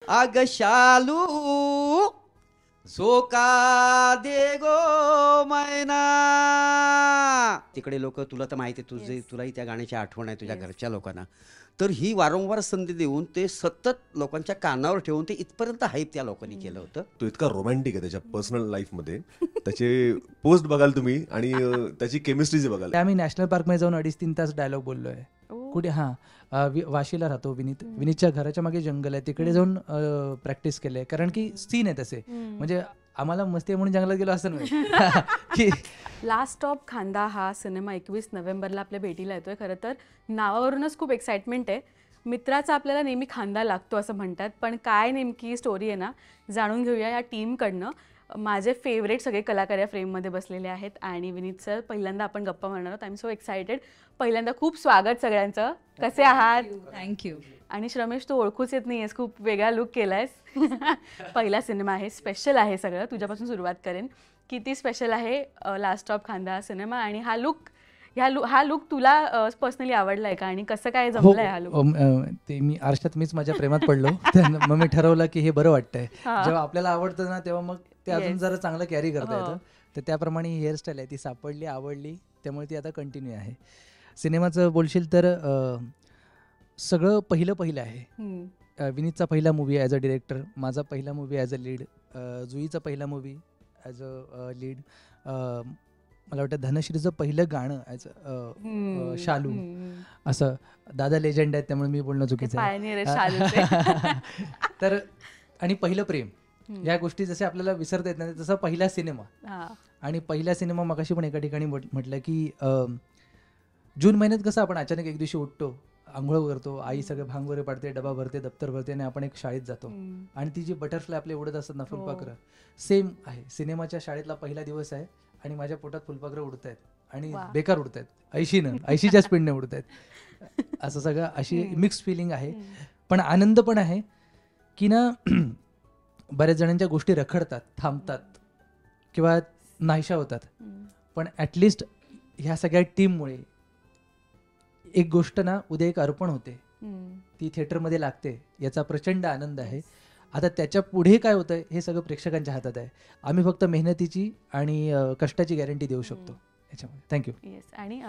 अग शालू झोका दे गो मैना. तिकडे लोक, तुला तर माहिती आहे, तुलाही त्या गाण्याची आठवण आहे तुझ्या घरच्या लोकांना. तर ही वारंवार संधी देऊन ते सतत लोकांच्या कानावर ठेवून ते इथपर्यंत हाईप त्या लोकांनी केलं होतं. तो इतका रोमॅन्टिक आहे त्याच्या पर्सनल लाईफमध्ये. त्याचे पोस्ट बघाल तुम्ही आणि त्याची केमिस्ट्री जे बघाल. आम्ही नॅशनल पार्कमध्ये जाऊन 2.5-3 तास डायलॉग बोललोय. कुठे वाशीला राहतो विनीतच्या घराच्या मागे जंगल आहे, तिकडे जाऊन प्रॅक्टिस केले, कारण की सीन आहे तसे. म्हणजे आम्हाला मस्ती म्हणून जंगलात गेलो असं नाही की. लास्ट स्टॉप खांदा हा सिनेमा 21 नोव्हेंबरला आपल्या भेटीला येतोय. खरं तर नावावरूनच खूप एक्साइटमेंट आहे. मित्राचा आपल्याला नेहमी खांदा लागतो असं म्हणतात, पण काय नेमकी स्टोरी आहे ना, जाणून घेऊया या टीमकडनं. माझे फेवरेट सगळे कलाकार या फ्रेममध्ये बसलेले आहेत आणि विनीत सर, पहिल्यांदा आपण गप्पा मारणार आहोत. I am so excited. पहिल्यांदा खूप स्वागत सगळ्यांचं. कसे आहात? थँक्यू. आणि श्रमेश, तू ओळखूच येत नाही आहेस, खूप वेगळा लुक केला आहेस. पहिला सिनेमा आहे, स्पेशल आहे सगळं. तुझ्यापासून सुरुवात करेन. किती स्पेशल आहे लास्ट स्टॉप खांदा हा सिनेमा, आणि हा लुक तुला पर्सनली आवडला आहे का, आणि कसं काय जमलं आहे हा लुक? ते मी आरशात मीच माझ्या प्रेमात पडलो. मग मी ठरवलं की हे बरं वाटतंय. जेव्हा आपल्याला आवडतं ना, तेव्हा मग ते अजून जरा चांगलं कॅरी करता येतं. तर त्याप्रमाणे ही हेअरस्टाईल आहे, ती सापडली, आवडली, त्यामुळे ती आता कंटिन्यू आहे. सिनेमाचं बोलशील तर सगळं पहिलं आहे. विनीतचा पहिला मूवी ॲज अ डिरेक्टर, माझा पहिला मूवी ॲज अ लीड, जुईचा पहिला मूवी ॲज अ लीड, मला वाटतं धनश्रीचं पहिलं गाणं ॲज अ शालू. असं दादा लेजंड आहेत, त्यामुळे मी बोलणं चुकीचं आहे. तर आणि पहिलं प्रेम, या गोष्टी जसे आपल्याला विसरता येत नाही तसं पहिला सिनेमा. आणि पहिला सिनेमा मगाशी पण एका ठिकाणी म्हटलं की जून महिन्यात कसं आपण अचानक एक दिवशी उठतो, आंघोळ करतो, आई सगळं भांग वगैरे पाडते, डबा भरते, दप्तर भरते, आणि आपण एक शाळेत जातो, आणि ती जी बटरफ्लाय आपले उडत असतात ना, फुलपाखरं, सेम आहे. सिनेमाच्या शाळेतला पहिला दिवस आहे आणि माझ्या पोटात फुलपाखरं उडत आहेत, आणि बेकार उडत आहेत, ऐशीच्या स्पीडने उडत आहेत. असं सगळं अशी मिक्स फिलिंग आहे. पण आनंद पण आहे की ना, बऱ्याच जणांच्या गोष्टी रखडतात, थांबतात किंवा नाहीशा होतात, पण ॲटलिस्ट ह्या सगळ्या टीममुळे एक गोष्ट ना उद्या एक अर्पण होते, ती थिएटरमध्ये लागते, याचा प्रचंड आनंद आहे. आता त्याच्या पुढे काय होतंय हे सगळं प्रेक्षकांच्या हातात आहे. आम्ही फक्त मेहनतीची आणि कष्टाची गॅरंटी देऊ शकतो याच्यामध्ये. थँक्यू. येस. आणि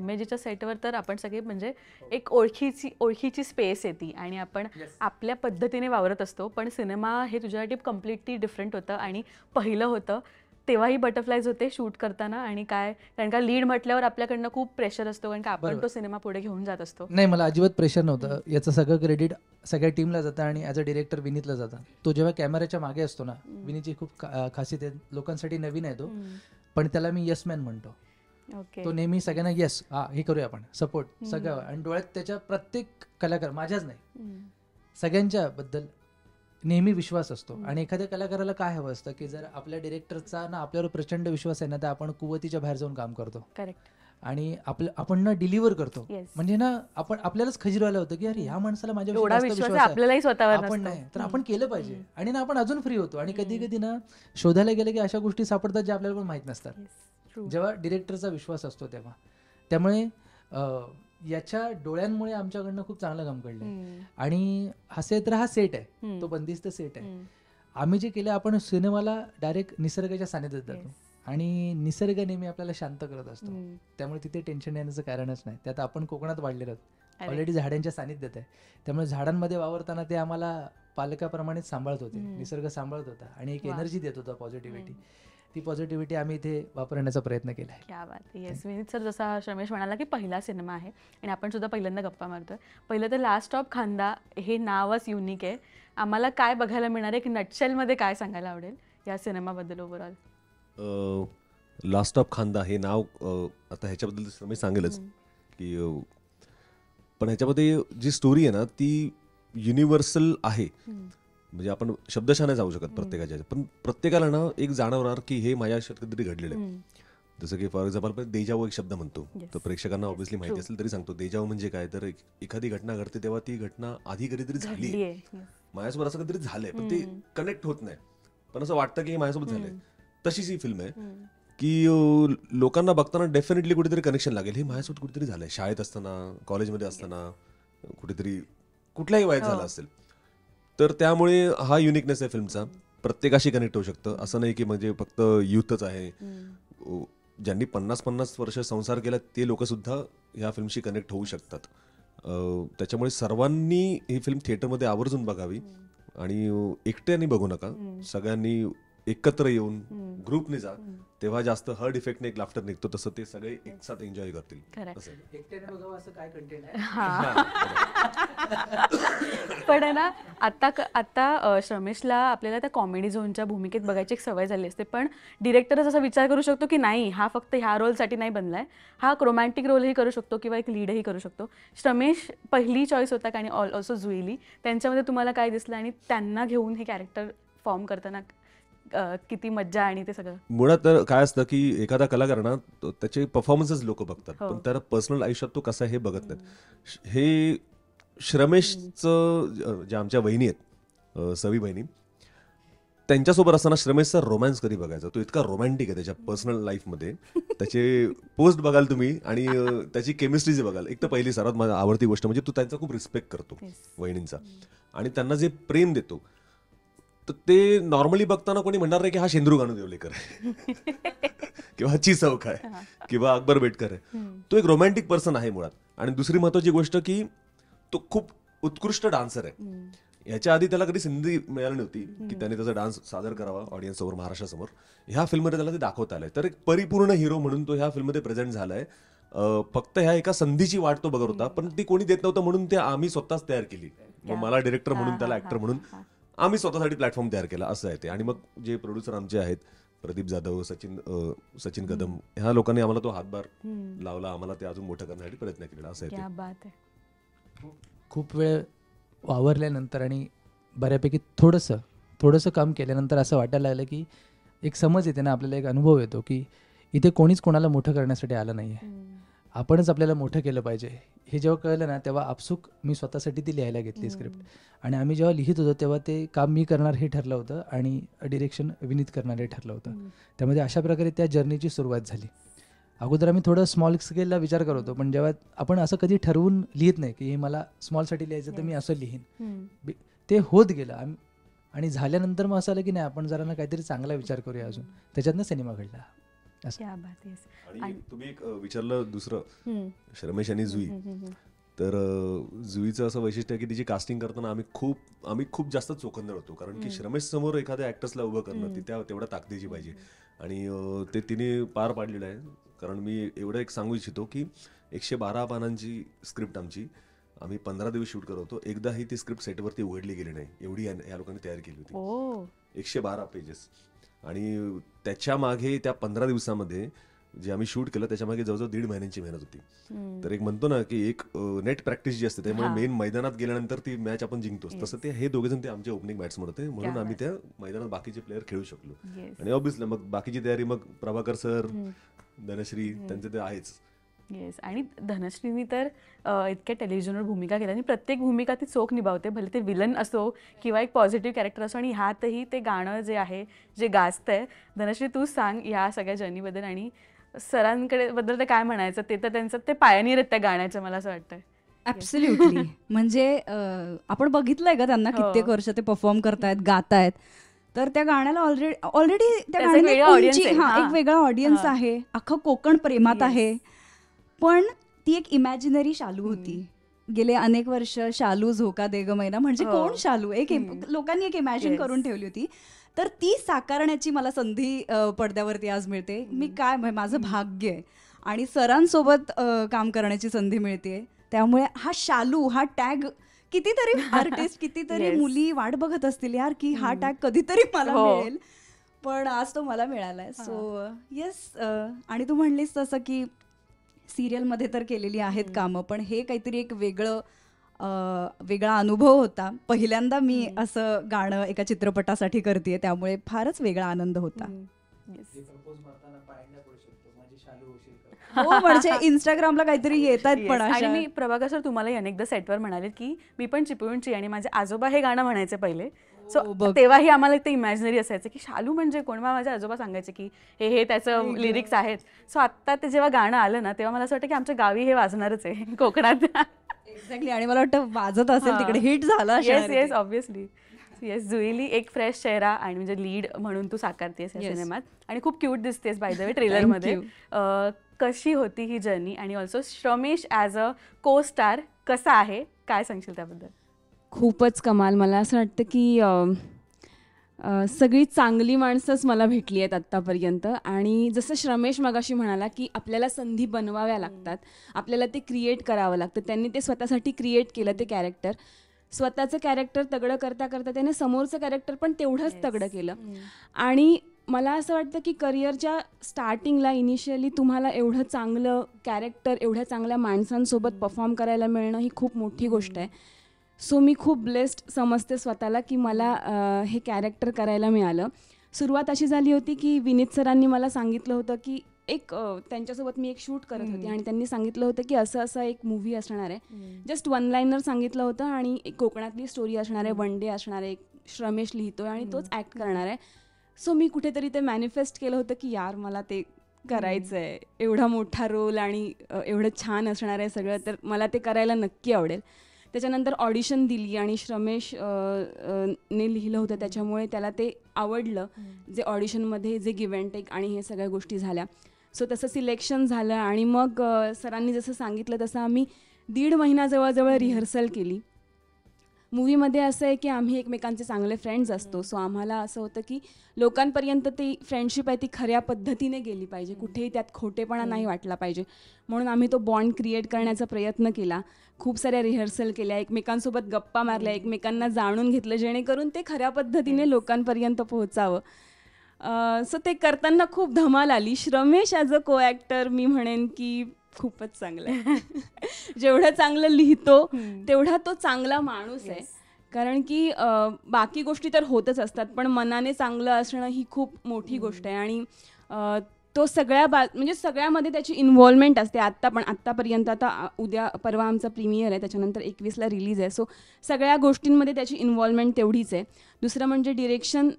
MAGच्या सेटवर तर आपण सगळे म्हणजे एक ओळखीची स्पेस येते आणि आपण आपल्या पद्धतीने वावरत असतो. पण सिनेमा हे तुझ्यासाठी कम्प्लिटली डिफरंट होतं, आणि पहिलं होतं तेव्हाही बटरफ्लायज होते शूट करताना. आणि काय, कारण का लीड म्हटल्यावर आपल्याकडनं खूप प्रेशर असतो, कारण का आपण तो सिनेमा पुढे घेऊन जात असतो. नाही, मला अजिबात प्रेशर नव्हतं. याचं सगळं क्रेडिट सगळ्या टीमला जातं आणि ॲज अ डिरेक्टर विनीतला जातं. तो जेव्हा कॅमेऱ्याच्या मागे असतो ना, विनीतची खूप खासियत आहे, लोकांसाठी नवीन आहे तो, पण त्याला मी येस मॅन म्हणतो. तो नेहमी सगळ्यांना येस, हे करूया आपण, सपोर्ट सगळं, आणि डोळ्यात त्याच्या प्रत्येक कलाकार, माझ्याच नाही सगळ्यांच्या बद्दल नेहमी विश्वास असतो. आणि एखाद्या कलाकाराला काय हवं असतं की जर आपल्या डिरेक्टरचा ना आपल्यावर प्रचंड विश्वास आहे ना, तर आपण कुवतीच्या बाहेर जाऊन काम करतो. करेक्ट. आणि आपण ना डिलिव्हर करतो. म्हणजे ना आपण आपल्यालाच खजिरवायला होतं की अरे ह्या माणसाला माझ्यावर विश्वास आपल्यालाही स्वतःवर आपण नाही, तर आपण केलं पाहिजे. आणि ना आपण अजून फ्री होतो. आणि कधी कधी ना शोधायला गेलं की अशा गोष्टी सापडतात ज्या आपल्याला पण माहीत नसतात, जेव्हा डिरेक्टरचा विश्वास असतो तेव्हा. त्यामुळे याच्या डोळ्यांमुळे आमच्याकडनं खूप चांगलं काम घडलंय. आणि तर हा सेट आहे, तो बंदिस्त सेट आहे. आम्ही जे केलं, आपण सिनेमाला डायरेक्ट निसर्गाच्या सानिध्यात जातो, आणि निसर्ग नेहमी आपल्याला शांत करत असतो, त्यामुळे तिथे टेन्शन येण्याचं कारणच नाही. त्यात आपण कोकणात वाढलेलो आहोत, ऑलरेडी झाडांच्या सानिध्यात आहे, त्यामुळे झाडांमध्ये वावरताना ते आम्हाला पालकाप्रमाणेच सांभाळत होते, निसर्ग सांभाळत होता, आणि एक एनर्जी देत होता, पॉझिटिव्हिटी. ती पॉझिटिव्हिटी आम्ही इथे वापरण्याचा प्रयत्न केला आहे. क्या बात. येस, विनीत सर, जसा रमेश म्हणाला की पहिला सिनेमा आहे आणि आपण सुद्धा पहिल्यांदा गप्पा मारतोय. पहिलं तर लास्ट स्टॉप खांदा हे नावच युनिक आहे. आम्हाला काय बघायला मिळणार आहे, की नटशेलमध्ये काय सांगायला आवडेल या सिनेमाबद्दल ओव्हरऑल? लास्ट ऑफ खांदा हे नाव, आता ह्याच्याबद्दल मी सांगेलच की, पण ह्याच्यामध्ये जी स्टोरी आहे ना ती युनिव्हर्सल आहे. म्हणजे आपण शब्दशः नाही जाऊ शकत प्रत्येकाच्या, पण प्रत्येकाला ना एक जाणवणार की हे माझ्या आयुष्यात कधीतरी घडलेलं आहे. जसं की फॉर एक्झाम्पल देजाऊ एक शब्द म्हणतो, तर प्रेक्षकांना ऑब्व्हियसली माहिती असेल तरी सांगतो. देजाऊ म्हणजे काय, तर एखादी घटना घडते तेव्हा ती घटना आधी कधीतरी झाली आहे, माझ्यासोबत असं कधीतरी झालंय, पण ते कनेक्ट होत नाही, पण असं वाटतं की हे माझ्यासोबत झालंय. तशीच ही फिल्म आहे की लोकांना बघताना डेफिनेटली कुठेतरी कनेक्शन लागेल, हे माझ्यासोबत कुठेतरी झालंय, शाळेत असताना, कॉलेजमध्ये असताना, कुठेतरी कुठल्याही वयात झालं असेल. तर त्यामुळे हा युनिकनेस आहे फिल्मचा. प्रत्येकाशी कनेक्ट होऊ शकतं, असं नाही की म्हणजे फक्त युथच आहे. ज्यांनी 50-50 वर्ष संसार केला ते लोक सुद्धा ह्या फिल्मशी कनेक्ट होऊ शकतात. त्याच्यामुळे सर्वांनी ही फिल्म थिएटरमध्ये आवर्जून बघावी आणि एकट्याने बघू नका, सगळ्यांनी एकत्र येऊन ग्रुपने जा, तेव्हा जास्त हर्ड इफेक्टने एक लाफ्टर निघतो, तसं ते सगळे एकसाथ एन्जॉय करतील. असं आहे. एकट्याने बघावं असं काय कंटेंट आहे? पण आहे ना, आता श्रमेशला आपल्याला त्या कॉमेडी झोनच्या भूमिकेत बघायची एक सवय झाली असते, पण डिरेक्टरच असा विचार करू शकतो की नाही, हा फक्त ह्या रोलसाठी नाही बनलाय, हा रोमॅन्टिक रोलही करू शकतो किंवा एक लीडही करू शकतो. श्रमेश पहिली चॉईस होता आणि ऑल्सो जुईली, त्यांच्यामध्ये तुम्हाला काय दिसलं आणि त्यांना घेऊन हे कॅरेक्टर फॉर्म करताना किती मज्जा आणि ते सगळं? मुळात तर काय असतं की एखादा कलाकार ना, त्याचे परफॉर्मन्सेस लोक बघतात, पण त्याला पर्सनल आयुष्यात तो कसा हे बघत नाहीत. हे श्रमेशचं ज्या आमच्या वहिनी आहेत, सवी बहिणी, त्यांच्यासोबत असताना श्रमेशचा रोमॅन्स कधी बघायचा. तो इतका रोमॅन्टिक आहे त्याच्या पर्सनल लाईफमध्ये. त्याचे पोस्ट बघाल तुम्ही आणि त्याची केमिस्ट्री जे बघाल, एक तर पहिली सर्वात माझी आवडती गोष्ट म्हणजे तो त्यांचा खूप रिस्पेक्ट करतो वहिनींचा, आणि त्यांना जे प्रेम देतो, तर ते नॉर्मली बघताना कोणी म्हणणार नाही की हा शेंद्रू गानू देवलेकर आहे किंवा ची चौक आहे किंवा अकबर बेटकर आहे. तो एक रोमॅन्टिक पर्सन आहे मुळात. आणि दुसरी महत्वाची गोष्ट की तो खूप उत्कृष्ट डान्सर आहे. याच्या आधी त्याला कधी संधी मिळाली नव्हती की त्याने त्याचा डान्स सादर करावा ऑडियन्स समोर, महाराष्ट्रासमोर. ह्या फिल्ममध्ये त्याला ते दाखवता आलंय. तर एक परिपूर्ण हिरो म्हणून तो ह्या फिल्ममध्ये प्रेझेंट झालाय. फक्त ह्या एका संधीची वाट तो बघत होता, पण ती कोणी देत नव्हतं म्हणून ते आम्ही स्वतःच तयार केली. मग मला डिरेक्टर म्हणून, त्याला ऍक्टर म्हणून आम्ही स्वतःसाठी प्लॅटफॉर्म तयार केला, असं आहे ते. आणि मग जे प्रोड्युसर आमचे आहेत, प्रदीप जाधव, सचिन कदम, ह्या लोकांनी आम्हाला तो हातभार लावला, आम्हाला ते अजून मोठं करण्यासाठी प्रयत्न केला, असं आहे ते. खूप वेळ वावरल्यानंतर आणि बऱ्यापैकी थोडंसं काम केल्यानंतर असं वाटायला लागलं की एक समज येते ना, आपल्याला एक अनुभव येतो की इथे कोणीच कोणाला मोठं करण्यासाठी आलं नाही आहे, आपणच आपल्याला मोठं केलं पाहिजे. हे जेव्हा कळलं ना, तेव्हा आपसूक मी स्वतःसाठी ती लिहायला घेतली स्क्रिप्ट. आणि आम्ही जेव्हा लिहित होतो तेव्हा ते काम मी करणार हे ठरलं होतं आणि डिरेक्शन विनीत करणार हे ठरलं होतं. त्यामध्ये अशा प्रकारे त्या जर्नीची सुरुवात झाली. अगोदर आम्ही थोडं स्मॉल स्केलला विचार करत होतो, पण जेव्हा आपण असं कधी ठरवून लिहित नाही की हे मला स्मॉलसाठी लिहायचं तर मी असं लिहीन, ते होत गेलं. आणि झाल्यानंतर मग असं आलं की नाही, आपण जरा ना काहीतरी चांगला विचार करूया अजून, त्याच्यातनं सिनेमा घडला. आणि तुम्ही एक विचारलं दुसरं, श्रमेश आणि जुई, तर जुईचं असं वैशिष्ट्य आहे की तिची कास्टिंग करताना आम्ही खूप जास्त चोखंदळ होतो. कारण की श्रमेश समोर एखाद्या ऍक्टर्सला उभं करणं, ती तेवढ्या ताकदीची पाहिजे, आणि ते तिने पार पाडलेलं आहे. कारण मी एवढं एक सांगू इच्छितो की 112 पानांची स्क्रिप्ट आमची, आम्ही 15 दिवस शूट करत होतो. एकदाही ती स्क्रिप्ट सेटवरती उघडली गेली नाही, एवढी या लोकांनी तयार केली होती. 112 पेजेस. आणि त्याच्या मागे त्या 15 दिवसामध्ये जे आम्ही शूट केलं, त्याच्या मागे जवळजवळ 1.5 महिन्यांची मेहनत होती. तर एक म्हणतो ना की एक नेट प्रॅक्टिस जी असते, त्यामुळे मेन मैदानात गेल्यानंतर ती मॅच आपण जिंकतोच, तसं ते हे दोघे जण ते आमचे ओपनिंग बॅट्समन होते, म्हणून आम्ही त्या मैदानात बाकीचे प्लेअर खेळू शकलो. आणि ऑब्व्हियसली मग बाकीची तयारी, मग प्रभाकर सर, धनश्री, त्यांचे ते आहेच. येस. आणि धनश्रीनी तर इतक्या टेलिव्हिजनवर भूमिका केल्या आणि प्रत्येक भूमिका ती चोख निभावते, भले ते विलन असो किंवा एक पॉझिटिव्ह कॅरेक्टर असो. आणि ह्यातही ते गाणं जे आहे, जे गाजतंय, धनश्री तूच सांग ह्या सगळ्या जर्नीबद्दल. आणि सरांकडे बद्दल तर काय म्हणायचं, ते तर त्यांचं ते पायनियर आहेत त्या गाण्याचं, मला असं वाटतंय. ॲब्सोल्युटली. म्हणजे आपण बघितलंय का त्यांना कित्येक वर्ष ते परफॉर्म करतायत, गातायत, तर त्या गाण्याला ऑलरेडी त्या गाण्याला एक वेगळा ऑडियन्स आहे, अख्खं कोकण प्रेमात आहे. पण ती एक इमॅजिनरी शालू होती. गेले अनेक वर्ष शालू झोका दे ग मैना, म्हणजे कोण शालू, लोकांनी एक इमॅजिन करून ठेवली होती. तर ती साकारण्याची मला संधी पडद्यावरती आज मिळते. मी काय, माझं भाग्य आहे. आणि सरांसोबत काम करण्याची संधी मिळते. त्यामुळे हा शालू, हा टॅग कितीतरी आर्टिस्ट, कितीतरी मुली वाट बघत असतील यार की हा टॅग कधीतरी मला मिळेल, पण आज तो मला मिळालाय. So yes. आणि तू म्हणलीस तसं की सिरियलमध्ये तर केलेली आहेत कामं, पण हे काहीतरी एक वेगळा अनुभव होता. पहिल्यांदा मी असं गाणं एका चित्रपटासाठी करतेय, त्यामुळे फारच वेगळा आनंद होता. हो, म्हणजे इंस्टाग्रामला काहीतरी येतात पण. आणि मी प्रभाकर सर तुम्हाला अनेकदा सेटवर म्हणाले की मी पण चिपळूणची आणि माझे आजोबा हे गाणं म्हणायचे पहिले. सो तेव्हाही आम्हाला ते इमॅजिनरी असायचं की शालू म्हणजे कोण. माझे आजोबा सांगायचे की हे त्याचं लिरिक्स आहेत. सो आत्ता ते जेव्हा गाणं आलं ना, तेव्हा मला असं वाटतं की आमच्या गावी हे वाजणारच आहे, कोकणात. एक्झॅक्टली. आणि मला वाटतं वाजत असेल तिकडे, हिट झाला. Yes yes, obviously. Yes, Juili एक फ्रेश चेहरा आणि म्हणजे लीड म्हणून तू साकारतेस या Yes. सिनेमात आणि खूप क्यूट दिसतेस बाय द वे ट्रेलरमध्ये. कशी होती ही जर्नी आणि ऑल्सो श्रमेश ॲज अ को स्टार कसा आहे, काय सांगशील त्याबद्दल? खूपच कमाल. मला असं वाटतं की सगळी चांगली माणसंच मला भेटली आहेत आत्तापर्यंत. आणि जसं श्रमेश मगाशी म्हणाला की आपल्याला संधी बनवाव्या लागतात, आपल्याला ते क्रिएट करावं लागतं. त्यांनी ते स्वतःसाठी क्रिएट केलं ते कॅरेक्टर. स्वतःचं कॅरेक्टर तगडं करता करता त्याने समोरचं कॅरेक्टर पण तेवढंच तगडं केलं. आणि मला असं वाटतं की करिअरच्या स्टार्टिंगला इनिशियली तुम्हाला एवढं चांगलं कॅरेक्टर, एवढ्या चांगल्या माणसांसोबत परफॉर्म करायला मिळणं ही खूप मोठी गोष्ट आहे. सो मी खूप ब्लेस्ड समजते स्वतःला की मला हे कॅरेक्टर करायला मिळालं. सुरुवात अशी झाली होती की विनीत सरांनी मला सांगितलं होतं की त्यांच्यासोबत मी एक शूट करत होते आणि त्यांनी सांगितलं होतं की असं असं एक मूव्ही असणार आहे. जस्ट वन लाईनर सांगितलं होतं आणि एक कोकणातली स्टोरी असणार आहे, वन डे असणार आहे, श्रमेश लिहितोय आणि तोच ॲक्ट करणार आहे. सो मी कुठेतरी ते मॅनिफेस्ट केलं होतं की यार मला ते करायचं आहे, एवढा मोठा रोल आणि एवढं छान असणार आहे सगळं, तर मला ते करायला नक्की आवडेल. त्याच्यानंतर ऑडिशन दिली आणि श्रमेश ने लिहिलं होतं, त्याच्यामुळे त्याला ते आवडलं. जे ऑडिशनमध्ये जे गिव्ह अँड टेक आणि हे सगळ्या गोष्टी झाल्या. सो तसं सिलेक्शन झालं आणि मग सरांनी जसं सांगितलं तसं आम्ही 1.5 महिना जवळजवळ रिहर्सल केली. मूवीमध्ये असं आहे की आम्ही एकमेकांचे चांगले फ्रेंड्स असतो. सो आम्हाला असं होतं की लोकांपर्यंत ती फ्रेंडशिप आहे ती खऱ्या पद्धतीने गेली पाहिजे, कुठेही त्यात खोटेपणा नाही वाटला पाहिजे. म्हणून आम्ही तो बॉन्ड क्रिएट करण्याचा प्रयत्न केला. खूप साऱ्या रिहर्सल केल्या, एकमेकांसोबत गप्पा मारल्या, एकमेकांना जाणून घेतलं जेणेकरून ते खऱ्या पद्धतीने लोकांपर्यंत पोहोचावं. सो ते करताना खूप धमाल आली. श्रमेश ॲज अ को ॲक्टर मी म्हणेन की खूपच चांगलं आहे. जेवढं चांगलं लिहितो तेवढा तो चांगला माणूस आहे. कारण की बाकी गोष्टी तर होतच असतात, पण मनाने चांगलं असणं ही खूप मोठी गोष्ट आहे. आणि तो म्हणजे सगळ्यामध्ये त्याची इन्व्हॉल्वमेंट असते. आत्तापर्यंत आता उद्या परवा आमचा प्रीमियर आहे, त्याच्यानंतर 21ला रिलीज आहे. सो सगळ्या गोष्टींमध्ये त्याची इन्व्हॉल्वमेंट तेवढीच आहे. दुसरं म्हणजे डिरेक्शन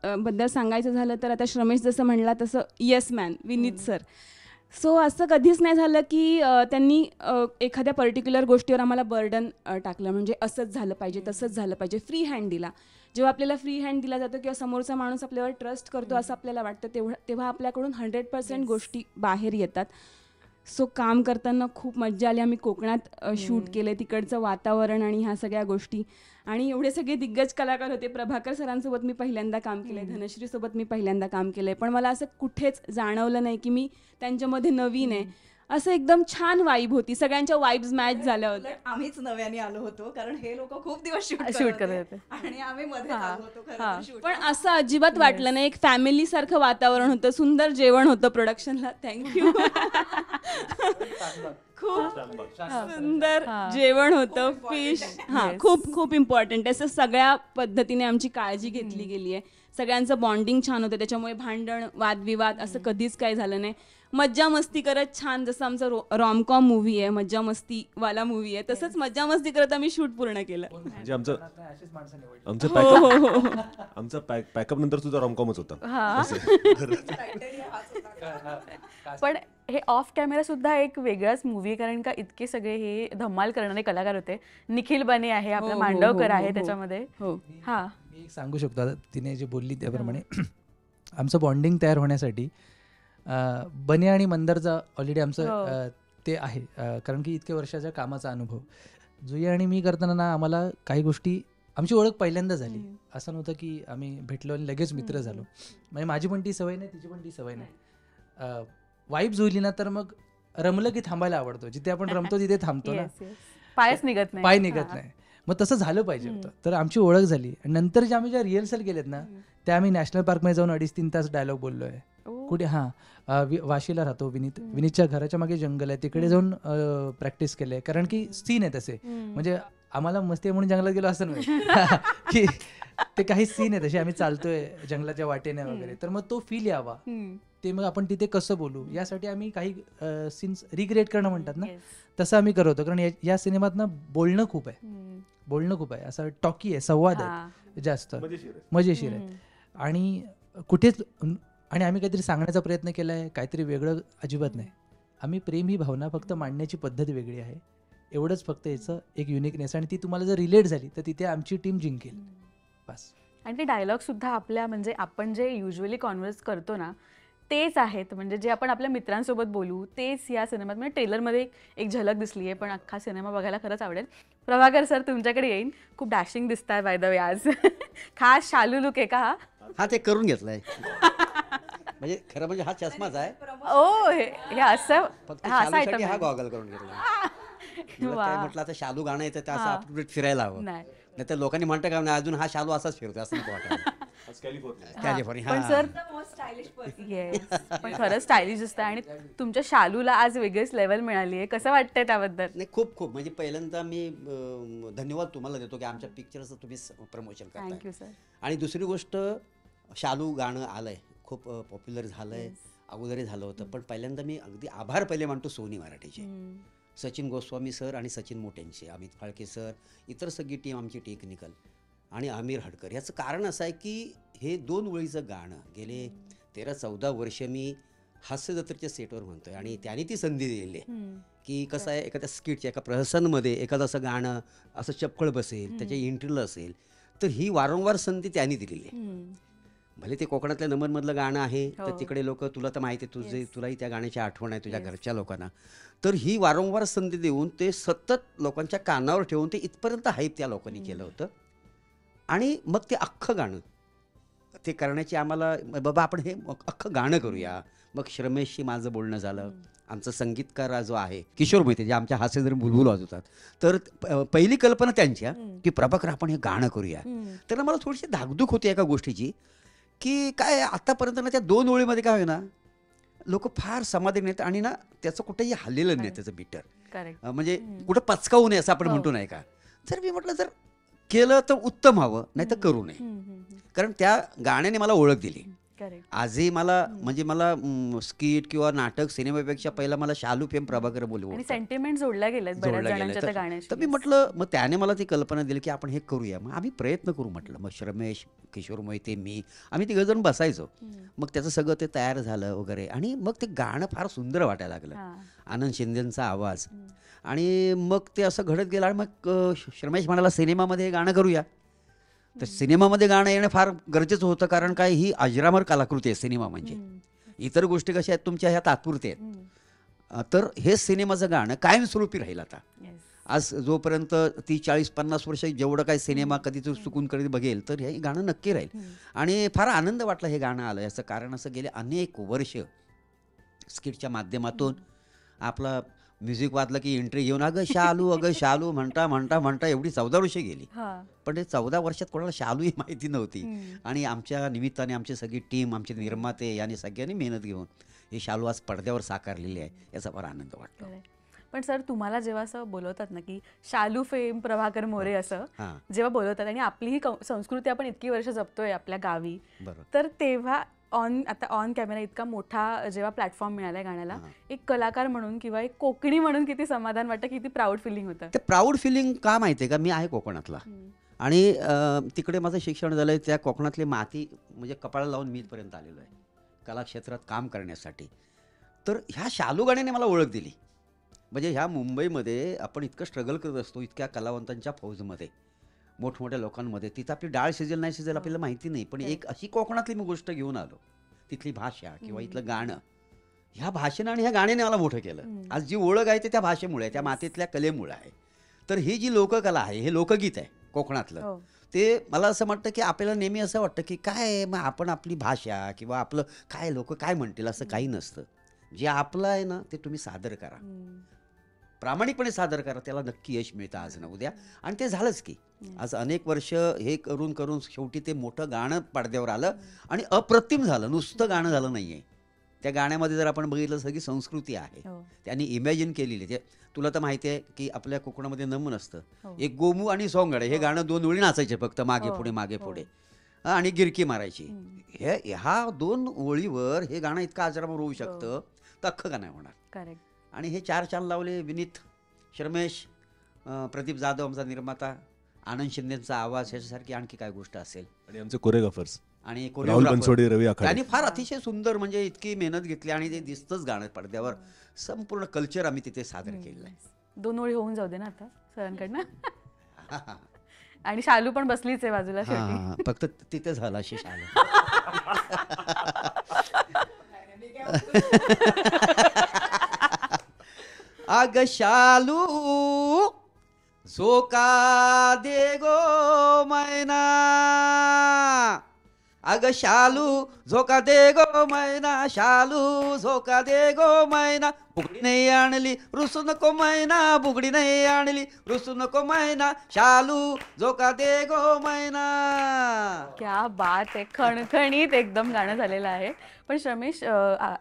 बद्दल सांगायचं झालं तर आता श्रमेश जसं म्हणला तसं yes man Vineet sir. So असं कधीच नाही झालं की त्यांनी एखाद्या पर्टिक्युलर गोष्टीवर आम्हाला बर्डन टाकलं, म्हणजे असंच झालं पाहिजे, तसंच झालं पाहिजे. फ्री हँड दिला. जेव्हा आपल्याला फ्री हँड दिला जातो किंवा समोरचा माणूस आपल्यावर ट्रस्ट करतो असं आपल्याला वाटतं, तेव्हा आपल्याकडून 100% गोष्टी बाहेर येतात. सो काम करताना खूप मज्जा आली. आम्ही कोकणात शूट केलं, तिकडचं वातावरण आणि ह्या सगळ्या गोष्टी. आणि एवढे सगळे दिग्गज कलाकार होते. प्रभाकर सरांसोबत मी पहिल्यांदा काम केलंय, धनश्रीसोबत मी पहिल्यांदा काम केलंय, पण मला असं कुठेच जाणवलं नाही की मी त्यांच्यामध्ये नवीन आहे. असं एकदम छान वाईब होती, सगळ्यांच्या वाईब्स मॅच झाल्या होत्या. आम्हीच नव्याने आलो होतो कारण हे लोक खूप दिवस शूट करत होते आणि आम्ही मध्ये आलो होतो खरं तर shoot. पण असं अजिबात वाटलं नाही. एक फॅमिली सारखं वातावरण होतं, सुंदर जेवण होतं प्रोडक्शनला. थँक्यू. खूप सुंदर जेवण होतं. फिश खूप खूप इम्पॉर्टंट आहे. असं सगळ्या पद्धतीने आमची काळजी घेतली गेली आहे. सगळ्यांचं बॉन्डिंग छान होतं, त्याच्यामुळे भांडण वादविवाद असं कधीच काही झालं नाही. मज्जा मस्ती करत छान, जसं आमचं रॉमकॉम मूव्ही आहे, मज्जा मस्तीवाला मूव्ही आहे, तसंच मज्जा मस्ती करत आम्ही शूट पूर्ण केलं. म्हणजे आमचं पॅकअप नंतर तुझा रॉमकॉमच होता. पण हे ऑफ कॅमेरा सुद्धा एक वेगळाच मूवी, कारण का इतके सगळे हे धमाल करणारे कलाकार होते. निखिल बने आहे, आपला मांडवकर आहे त्याच्यामध्ये. हा, मी एक सांगू शकतो, आता तिने जे बोलली त्याप्रमाणे आमचं बॉन्डिंग तयार होण्यासाठी बने आणि मंदरचा ऑलरेडी आमचं ते आहे, कारण की इतक्या वर्षाच्या कामाचा अनुभव. जुई आणि मी करताना ना आम्हाला काही गोष्टी, आमची ओळख पहिल्यांदा झाली. असं नव्हतं की आम्ही भेटलो आणि लगेच मित्र झालो. म्हणजे माझी पण ती सवय नाही, तिची पण ती सवय नाही. वाईब जुळली ना तर मग रमलं की थांबायला आवडतो. जिथे आपण रमतो तिथे थांबतो ना, पाय निघत नाही. मग तसं झालं पाहिजे होतं. तर आमची ओळख झाली. आणि नंतर ज्या रिहर्सल केलेत ना, त्या आम्ही नॅशनल पार्कमध्ये जाऊन 2.5-3 तास डायलॉग बोललोय. कुठे वाशीला राहतो विनीतच्या घराच्या मागे जंगल आहे, तिकडे जाऊन प्रॅक्टिस केलंय. कारण की सीन आहे तसे, म्हणजे आम्हाला मस्ती म्हणून जंगलात गेलो असं नाही की ते काही सीन आहे तसे, आम्ही चालतोय जंगलाच्या वाटेने वगैरे, तर मग तो फील यावा, ते मग आपण तिथे कसं बोलू यासाठी आम्ही काही सीन्स रिक्रिएट करणं म्हणतात ना, तसं आम्ही करतो. कारण या सिनेमात ना बोलणं खूप आहे, असं टॉकी आहे, संवाद आहे, जास्त मजेशीर आहे. आणि कुठेच आणि आम्ही काहीतरी सांगण्याचा प्रयत्न केला आहे, काहीतरी वेगळं अजिबात नाही. आम्ही प्रेम ही भावना फक्त मांडण्याची पद्धत वेगळी आहे, एवढंच फक्त याचं एक युनिकनेस. आणि ती तुम्हाला जर रिलेट झाली तर तिथे आमची टीम जिंकेल. बस. आणि ते डायलॉग सुद्धा आपल्या म्हणजे आपण जे युजली कॉन्व्हर्स करतो ना तेच आहेत, म्हणजे जे आपण आपल्या मित्रांसोबत बोलू तेच या सिनेमात. म्हणजे ट्रेलरमध्ये एक झलक दिसली आहे, पण अख्खा सिनेमा बघायला खरंच आवडेल. प्रभाकर सर तुमच्याकडे येईन. खूप डॅशिंग दिसताय बाय द वे आज. खास शालू लुक आहे का हा? हा ते करून घेतलाय. म्हणजे खरं म्हणजे हा चष्माच आहे, ओ हे असं फक्त हा असा शालूसाठी आयटम हा गॉगल करून घेतला. मला काय म्हटलं आता शालू गाणं येतं तर असं आपण फिरायला हवं, नाही. नाही तर लोकांनी म्हणतं का नाही अजून हा शालू असाच फिरतो असं नको वाटायला. कॅलिफोर्निया पण हा. सर येस, पण खरंच स्टायलिश दिसतंय आणि तुमच्या शालूला आज वेगळीच लेवल मिळाली आहे. कसं वाटतंय त्याबद्दल? नाही खूप खूप म्हणजे पहिल्यांदा मी धन्यवाद तुम्हाला देतो की आमच्या पिक्चरचं तुम्ही प्रमोशन करताय. Thank you sir. आणि दुसरी गोष्ट, शालू गाणं आलंय, खूप पॉप्युलर झालंय, अगोदरही झालं होतं, पण पहिल्यांदा मी अगदी आभार पहिले मानतो सोनी मराठीचे, सचिन गोस्वामी सर आणि सचिन मोटेंचे, अमित फाळके सर, इतर सगळी टीम आमची टेक्निकल आणि आमिर हडकर. याचं कारण असं आहे की हे 2 ओळीचं गाणं गेले 13-14 वर्ष मी हास्य जत्रेच्या सेटवर म्हणतोय आणि त्यांनी ती संधी दिलेली आहे की कसं आहे, एखाद्या स्किटच्या एका प्रहसनमध्ये एखादं असं गाणं असं चपकळ बसेल, त्याच्या इंटरल असेल, तर ही वारंवार संधी त्यांनी दिलेली आहे. भले ते कोकणातल्या नमनमधलं गाणं आहे, तर तिकडे लोक, तुला तर माहिती आहे, तुलाही त्या गाण्याची आठवण आहे तुझ्या घरच्या लोकांना, तर ही वारंवार संधी देऊन ते सतत लोकांच्या कानावर ठेवून ते इथपर्यंत हाईप त्या लोकांनी केलं होतं. आणि मग ते अख्खं गाणं ते करण्याची आम्हाला, बाबा आपण हे अख्खं गाणं करूया. मग श्रमेशशी माझं बोलणं झालं. आमचा संगीतकार जो आहे किशोर मोहिते, जे आमच्या हास्य जरी बुलबुल वाजवतात, तर पहिली कल्पना त्यांच्या की प्रभाकर आपण हे गाणं करूया. तर मला थोडीशी धाकधूक होती एका गोष्टीची की काय आतापर्यंत ना त्या 2 ओळीमध्ये काय होईना लोक फार समाधानी आहेत आणि ना त्याचं कुठेही हल्लेलं नाही त्याचं बिटर, करेक्ट. म्हणजे कुठं पचकावू नये असं आपण म्हणतो नाही का. जर मी म्हटलं जर केलं तर उत्तम हवं, नाही तर करू नये. कारण त्या गाण्याने मला ओळख दिली. करेक्ट. आजही मला म्हणजे मला स्किट किंवा नाटक सिनेमापेक्षा पहिला मला शालू फेम प्रभाकर बोलवलं, आणि सेंटिमेंट जोडल्या गेल्यात बऱ्याच जोडलं जणांच्या त्या गेलं. गाण्याशी. तर मी म्हटलं, मग त्याने मला ती कल्पना दिली की आपण हे करूया, मग आम्ही प्रयत्न करू म्हटलं. मग श्रमेश, किशोर मोहिते, मी, आम्ही 3 जण बसायचो. मग त्याचं सगळं ते तयार झालं वगैरे आणि मग ते गाणं फार सुंदर वाटायला लागलं. आनंद शिंदेंचा आवाज आणि मग ते असं घडत गेलं. आणि मग श्रमेश म्हणाला सिनेमामध्ये हे गाणं करूया. तर सिनेमामध्ये गाणं येणं फार गरजेचं होतं, कारण काय ही अजरामर कलाकृती आहे सिनेमा म्हणजे. इतर गोष्टी कशा आहेत तुमच्या ह्या तात्पुरत्या आहेत, तर हे सिनेमाचं गाणं कायमस्वरूपी राहील. आता आज जोपर्यंत 30-40-50 वर्ष जेवढं काय सिनेमा कधी तो चुकून कधी बघेल, तर हे गाणं नक्की राहील. आणि फार आनंद वाटला हे गाणं आलं. याचं कारण असं, गेले अनेक वर्ष स्किटच्या माध्यमातून आपला म्युझिक वाजलं की एंट्री घेऊन अगं शालू म्हणता म्हणता म्हणता एवढी 14 वर्षे गेली. पण ते 14 वर्षात कोणाला शालू ही माहिती नव्हती. आणि आमच्या निमित्ताने आमची सगळी टीम, आमचे निर्माते यांनी सगळ्यांनी मेहनत घेऊन हे शालू आज पडद्यावर साकारलेली आहे. याचा फार आनंद वाटतो. पण सर तुम्हाला जेव्हा असं बोलवतात ना की शालू फेम प्रभाकर मोरे असं जेव्हा बोलवतात, आणि आपली ही संस्कृती आपण इतकी वर्ष जपतोय आपल्या गावी, तर तेव्हा आता ऑन कॅमेरा इतका मोठा जेव्हा प्लॅटफॉर्म मिळालाय गाण्याला, एक कलाकार म्हणून किंवा एक कोकणी म्हणून किती समाधान वाटतं, किती प्राऊड फिलिंग होतं. ते प्राऊड फिलिंग का माहिती आहे का, मी आहे कोकणातला आणि तिकडे माझं शिक्षण झालं आहे. त्या कोकणातली माती म्हणजे कपाळाला लावून मी इथपर्यंत आलेलो आहे कलाक्षेत्रात काम करण्यासाठी. तर ह्या शालू गाण्याने मला ओळख दिली. म्हणजे ह्या मुंबईमध्ये आपण इतकं स्ट्रगल करत असतो, इतक्या कलावंतांच्या फौजमध्ये, मोठमोठ्या लोकांमध्ये, तिथं आपली डाळ शिजेल नाही शिजेल आपल्याला माहिती नाही, पण एक अशी कोकणातली मी गोष्ट घेऊन आलो, तिथली भाषा किंवा इथलं गाणं, ह्या भाषेनं आणि ह्या गाण्याने मला मोठं केलं. आज जी ओळख आहे ते त्या भाषेमुळे, त्या मातीतल्या कलेमुळे आहे. तर ही जी लोककला आहे, हे लोकगीत आहे कोकणातलं, ते मला असं वाटतं की आपल्याला नेहमी असं वाटतं की काय मग आपण आपली भाषा किंवा आपलं काय लोक काय म्हणतील, असं काही नसतं. जे आपलं आहे ना ते तुम्ही सादर करा, प्रामाणिकपणे सादर करा, त्याला नक्की यश मिळतं आज ना उद्या. आणि ते झालंच की आज अनेक वर्ष हे करून करून शेवटी ते मोठं गाणं पडद्यावर आलं आणि अप्रतिम झालं. नुसतं गाणं झालं नाहीये, त्या गाण्यामध्ये जर आपण बघितलं सगळी संस्कृती आहे, त्यांनी इमॅजिन केलेली. ते तुला तर माहिती आहे की आपल्या कोकणामध्ये नमन असतं, एक गोमू आणि सोंगडे, हे गाणं 2 ओळी नाचायचे फक्त, मागे पुढे मागे पुढे, आणि गिरकी मारायची. ह्या 2 ओळीवर हे गाणं इतकं आजरामर होऊ शकतं, तर अख्खं गाणं होणार. आणि हे 4 चांद लावले विनीत, श्रमेश, प्रदीप जाधव आमचा निर्माता, आनंद शिंदेचा आवाज, ह्याच्यासारखी आणखी काय गोष्ट असेल. आणि आमचे कोरिओग्राफर्स आणि राहुल बनसोडे, रवी आखाडे, त्यांनी फार अतिशय सुंदर म्हणजे इतकी मेहनत घेतली आणि ते दिसतंच गाणं पडद्यावर. संपूर्ण कल्चर आम्ही तिथे सादर केलेलं आहे. 2 ओळी होऊन जाऊ दे ना आता सरांकडनं. आणि शालू पण बसलीच आहे बाजूला हा शेवटी. हा फक्त तिथे झाला अशी शालू. अग शालू झोका दे गो मैना, अग शालू झोका दे गो मैना, शालू झोका दे गो मैना, बुगडी नाही आणली रुसू नको मैना, बुगडी नाही आणली रुसू नको मैना, शालू झोका दे गो मैना. क्या बात आहे, खणखणीत एकदम गाणं झालेलं आहे. पण श्रमेश,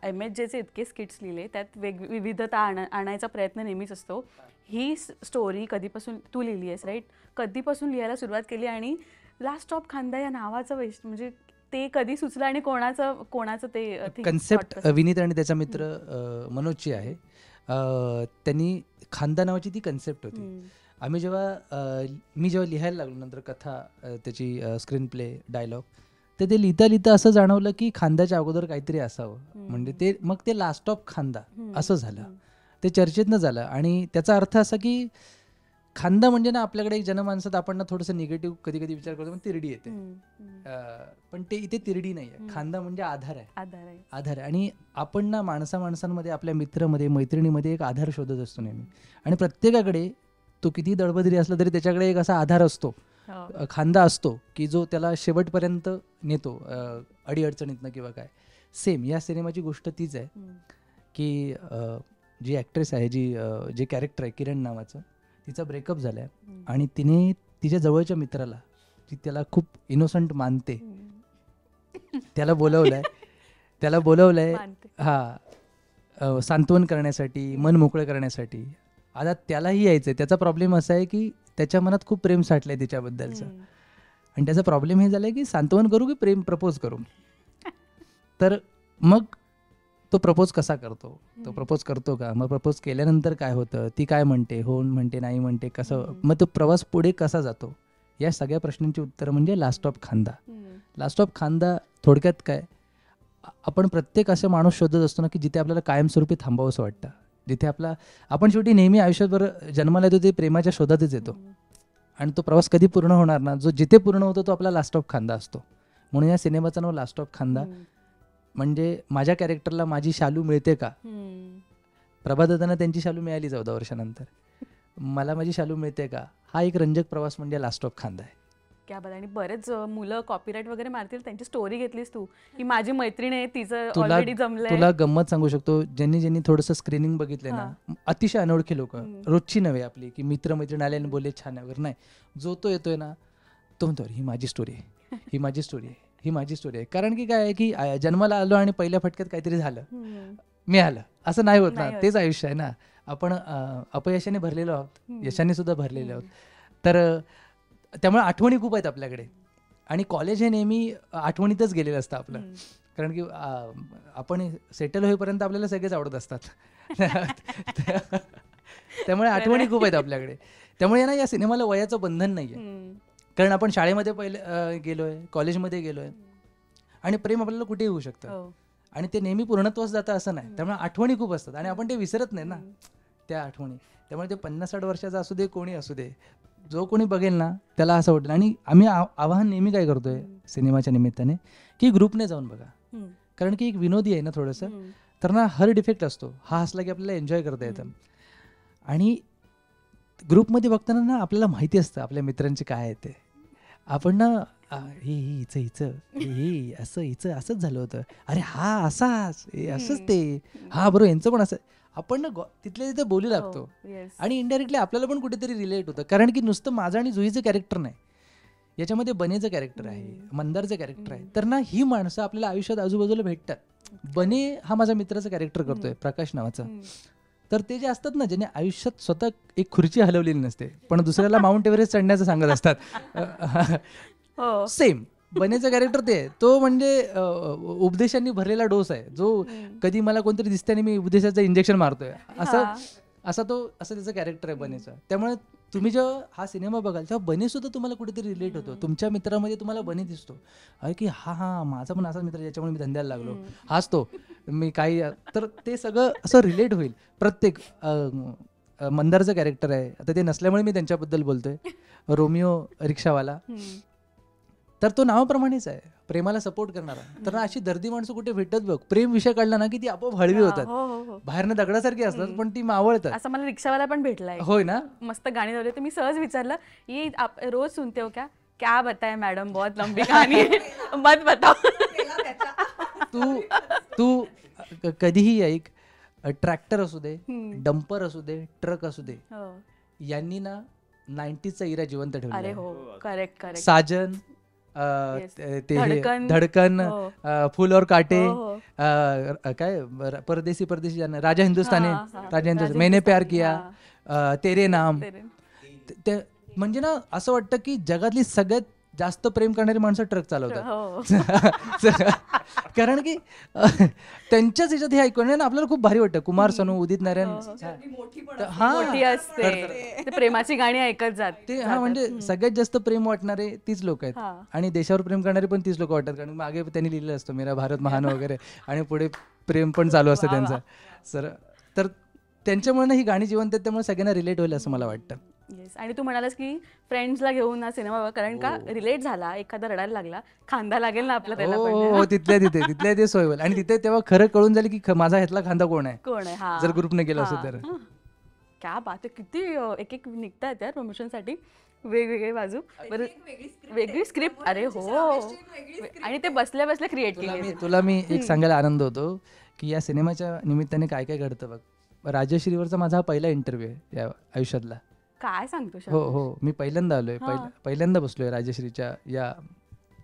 MHJचे इतके स्किट्स लिहिले, त्यात विविधता आणायचा प्रयत्न नेहमीच असतो. ही स्टोरी कधीपासून तू लिहिली आहेस, राईट? कधीपासून लिहायला सुरुवात केली आणि लास्ट ऑफ खांदा या नावाचं म्हणजे ते कधी सुचलं आणि कोणाचं ते कन्सेप्ट विनीत आणि त्याचा मित्र मनोजची आहे. त्यांनी खांदा नावाची ती कन्सेप्ट होती. आम्ही मी जेव्हा लिहायला लागलो नंतर कथा, त्याची स्क्रीन प्ले, डायलॉग, तर ते लिहिता लिहिता असं जाणवलं की खांद्याच्या अगोदर काहीतरी असावं. म्हणजे मग ते लास्ट ऑफ खांदा असं झालं. ते चर्चेतनं झालं आणि त्याचा अर्थ असा की खांदा म्हणजे ना, आपल्याकडे एक जनमानसात आपण ना थोडंसं निगेटिव्ह कधी कधी विचार करतो, पण तिरडी येते. पण ते इथे तिरडी नाही आहे. खांदा म्हणजे आधार आहे. आणि आपण ना माणसांमध्ये, आपल्या मित्रामध्ये, मैत्रिणीमध्ये एक आधार शोधत असतो नेहमी. आणि प्रत्येकाकडे तो किती दळबदरी असला तरी त्याच्याकडे एक असा आधार असतो, खांदा असतो की जो त्याला शेवटपर्यंत नेतो, अडीअडचणीतनं किंवा काय. सेम या सिनेमाची गोष्ट तीच आहे की जी ॲक्ट्रेस आहे, जे कॅरेक्टर आहे किरण नावाचं, तिचा ब्रेकअप झाला आहे आणि तिने तिच्या जवळच्या मित्राला, जी त्याला खूप इनोसंट मानते, त्याला बोलवलंय सांत्वन करण्यासाठी, मन मोकळं करण्यासाठी. आता त्यालाही यायचंय. त्याचा प्रॉब्लेम असा आहे की त्याच्या मनात खूप प्रेम साठलंय तिच्याबद्दलचं. आणि त्याचा प्रॉब्लेम हे झालाय की सांत्वन करू की प्रपोज करू. तर मग तो प्रपोज कसा करतो, तो प्रपोज करतो का, मग प्रपोज केल्यानंतर काय होतं, ती काय म्हणते, हो म्हणते, नाही म्हणते, कसं, मग तो प्रवास पुढे कसा जातो, या सगळ्या प्रश्नांची उत्तरं म्हणजे लास्ट ऑफ खांदा. लास्ट ऑफ खांदा थोडक्यात काय, आपण प्रत्येक असं माणूस शोधत असतो ना की जिथे आपल्याला कायमस्वरूपी थांबावंसं वाटतं, जिथे आपण शेवटी नेहमी आयुष्यभर जन्माला येतो ते प्रेमाच्या शोधातच येतो. आणि तो प्रवास कधी पूर्ण होणार ना, जो जिथे पूर्ण होतो तो आपला लास्ट ऑफ खांदा असतो. म्हणून या सिनेमाचं नाव लास्ट ऑफ खांदा. म्हणजे माझ्या कॅरेक्टरला माझी शालू मिळते का, प्रभादातांना त्यांची शालू मिळाली 14 वर्षानंतर, मला माझी शालू मिळते का, हा एक रंजक प्रवास म्हणजे लास्ट ऑफ खांदा आहे. क्या बात. आणि बरेच मुलं कॉपीराईट वगैरे मारतील, त्यांची स्टोरी घेतलीस तू की माझी मैत्रीण आहे, तिचं ऑलरेडी जमलंय. तुला गंमत सांगू शकतो, ज्यांनी थोडंसं स्क्रीनिंग बघितलंय ना, अतिशय अनोळखी लोक, रोजची नव्हे आपली की मित्र मैत्रीण आले आणि बोलले छान आहे वगैरे, नाही, जो तो येतोय ना तो म्हणतो ही माझी स्टोरी आहे, ही माझी स्टोरी आहे, ही माझी स्टोरी आहे. कारण की काय आहे की जन्माला आलो आणि पहिल्या फटक्यात काहीतरी झालं, मिळालं, असं नाही होत ना. तेच आयुष्य आहे ना. आपण अपयशाने भरलेलो आहोत, यशाने सुद्धा भरलेलो आहोत. तर त्यामुळे आठवणी खूप आहेत आपल्याकडे. आणि कॉलेज हे नेहमी आठवणीतच गेलेलं असतं आपलं. कारण की आपण सेटल होईपर्यंत आपल्याला सगळेच आवडत असतात. त्यामुळे आठवणी खूप आहेत आपल्याकडे. त्यामुळे ना या सिनेमाला वयाचं बंधन नाही आहे. कारण आपण शाळेमध्ये पहिले गेलोय, कॉलेजमध्ये गेलोय, आणि प्रेम आपल्याला कुठेही होऊ शकतं आणि ते नेहमी पूर्णत्वास जातं असं नाही. त्यामुळे आठवणी खूप असतात आणि आपण ते विसरत नाही ना त्या आठवणी. त्यामुळे ते 50-60 वर्षाचा असू दे, कोणी असू दे, जो कोणी बघेल ना त्याला असं वाटेल. आणि आम्ही आवाहन नेहमी काय करतोय सिनेमाच्या निमित्ताने की ग्रुपने जाऊन बघा. कारण की एक विनोदी आहे ना थोडंसं, तर ना हर डिफेक्ट असतो, हा हसला की आपल्याला एन्जॉय करता येतं. आणि ग्रुपमध्ये बघताना ना आपल्याला माहिती असतं आपल्या मित्रांचे काय आहे ते. आपण ना हिचं असंच झालं होतं, अरे हा असाच, असंच ते, हा बरोबर यांचं पण असं, आपण ना तिथल्या तिथे बोलू लागतो. आणि इनडायरेक्टली आपल्याला पण कुठेतरी रिलेट होतं. कारण की नुसतं माझं आणि जुईचं कॅरेक्टर नाही, याच्यामध्ये बनेचं कॅरेक्टर आहे, मंदारचं कॅरेक्टर आहे. तर ना ही माणसं आपल्याला आयुष्यात आजूबाजूला भेटतात. बने हा माझा मित्राचं कॅरेक्टर करतोय, प्रकाश नावाचं. तर ते जे असतात ना, ज्याने आयुष्यात स्वतः एक खुर्ची हलवलेली नसते पण दुसऱ्याला माउंट एव्हरेस्ट चढण्याचं सांगत असतात, सेम बनेचं कॅरेक्टर ते आहे. तो म्हणजे उपदेशांनी भरलेला डोस आहे, जो कधी मला कोणतरी दिसते आणि मी उपदेशाचं इंजेक्शन मारतोय, असं त्याचं कॅरेक्टर आहे बनेचं. त्यामुळे तुम्ही जेव्हा हा सिनेमा बघाल तेव्हा बने सुद्धा तुम्हाला कुठेतरी रिलेट होतो. तुमच्या मित्रामध्ये तुम्हाला बने दिसतो, अरे की हा माझा पण असाच मित्र ज्याच्यामुळे मी धंद्याला लागलो, हाच तो मी काही. तर ते सगळं असं रिलेट होईल. प्रत्येक मंदारचं कॅरेक्टर आहे, आता ते नसल्यामुळे मी त्यांच्याबद्दल बोलतोय, रोमिओ रिक्षावाला, तर तो नावाप्रमाणेच आहे, प्रेमाला सपोर्ट करणारा. तर अशी दर्दी माणसं कुठे भेटत बघ, प्रेम विषय काढला ना की ती आपोआप हळवी होतात, बाहेरनं दगडासारखी असतात पण ती मावळतात. असं मला रिक्षावाला पण भेटलाय, होय ना, मस्त गाणी लावली. तर मी सहज विचारलं, ये आप रोज सुनते हो क्या बताए मॅडम, बहुत लंबी कहानी है, मत बताओ. तू कधीही ऐक, ट्रॅक्टर असू दे, डंपर असू दे, ट्रक असू दे, यांनी ना 90sचा इरा जिवंत अरे ठेवला. हो, करेक्ट करेक्ट. साजन, ते हे, धडकन, फूल और काटे, काय परदेसी जाना, राजा हिंदुस्तानी, मैंने प्यार किया, तेरे नाम. म्हणजे ना असं वाटतं की जगातली सगळ्यात जास्त प्रेम करणारी माणसं ट्रक चालवतात. कारण की त्यांच्याच ह्याच्यात हे ऐकून ना आपल्याला खूप भारी वाटतं. कुमार सानू, उदित नारायण, मोठी असते, प्रेमाची गाणी ऐकत जात ते. हा, म्हणजे सगळ्यात जास्त प्रेम वाटणारे तीच लोक आहेत, आणि देशावर प्रेम करणारे पण तीच लोक वाटतात. कारण मागे त्यांनी लिहिलेलं असतं मेरा भारत महान वगैरे, आणि पुढे प्रेम पण चालू असतं त्यांचं. तर त्यांच्यामुळे ही गाणी जिवंत आहेत, त्यामुळे सगळ्यांना रिलेट होईल असं मला वाटतं. येस. आणि तू म्हणालास की फ्रेंड्सला घेऊन हा सिनेमा बघा, कारण का रिलेट झाला, एखादा रडायला लागला, खांदा लागेल ना आपला त्याला पण. हो, तिथल्या तिथे सोय होईल. आणि तिथे तेव्हा खरं कळून जाईल की माझा ह्यातला खांदा कोण आहे, जर ग्रुपने केला असेल तर. क्या बात आहे, किती एक एक निघतात यार प्रमोशनसाठी वेगवेगळे बाजू. वेगळी स्क्रिप्ट, अरे हो, आणि ते बसल्या बसल्या क्रिएट केली. तुला मी एक सांगायला आनंद होतो की या सिनेमाच्या निमित्ताने काय काय घडतं बघ. राजश्रीवरचा माझा हा पहिला इंटरव्ह्यू आहे या आयुष्यातला. काय सांगतो? हो, मी पहिल्यांदा आलोय, पहिल्यांदा बसलोय राजश्रीच्या या